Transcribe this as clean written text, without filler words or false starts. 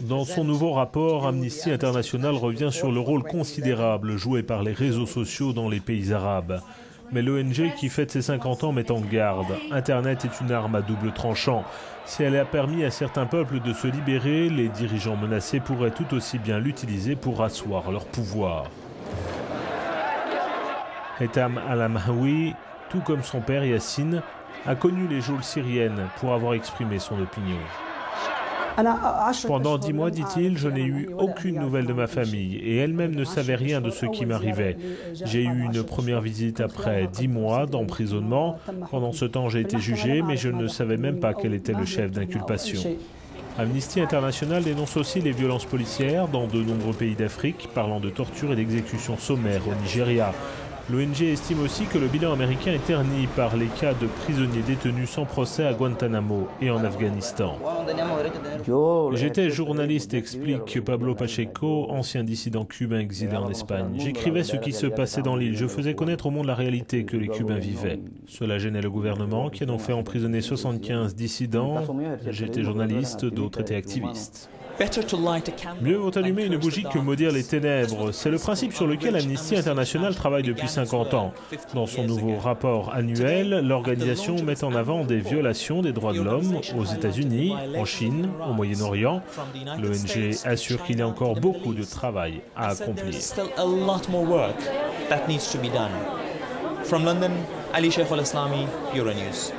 Dans son nouveau rapport, Amnesty International revient sur le rôle considérable joué par les réseaux sociaux dans les pays arabes. Mais l'ONG qui fête ses 50 ans met en garde. Internet est une arme à double tranchant. Si elle a permis à certains peuples de se libérer, les dirigeants menacés pourraient tout aussi bien l'utiliser pour asseoir leur pouvoir. Haitham al-Amhawi, tout comme son père Yassine, a connu les geôles syriennes pour avoir exprimé son opinion. Pendant 10 mois, dit-il, je n'ai eu aucune nouvelle de ma famille et elle-même ne savait rien de ce qui m'arrivait. J'ai eu une première visite après 10 mois d'emprisonnement. Pendant ce temps, j'ai été jugé, mais je ne savais même pas quel était le chef d'inculpation. Amnesty International dénonce aussi les violences policières dans de nombreux pays d'Afrique, parlant de torture et d'exécutions sommaires au Nigeria. L'ONG estime aussi que le bilan américain est terni par les cas de prisonniers détenus sans procès à Guantanamo et en Afghanistan. J'étais journaliste, explique Pablo Pacheco, ancien dissident cubain exilé en Espagne. J'écrivais ce qui se passait dans l'île. Je faisais connaître au monde la réalité que les Cubains vivaient. Cela gênait le gouvernement qui a donc fait emprisonner 75 dissidents. J'étais journaliste, d'autres étaient activistes. Mieux vaut allumer une bougie que maudire les ténèbres. C'est le principe sur lequel Amnesty International travaille depuis 50 ans. Dans son nouveau rapport annuel, l'organisation met en avant des violations des droits de l'homme aux États-Unis, en Chine, au Moyen-Orient. L'ONG assure qu'il y a encore beaucoup de travail à accomplir. From London, Ali Sheikh Al-Islami, Euronews.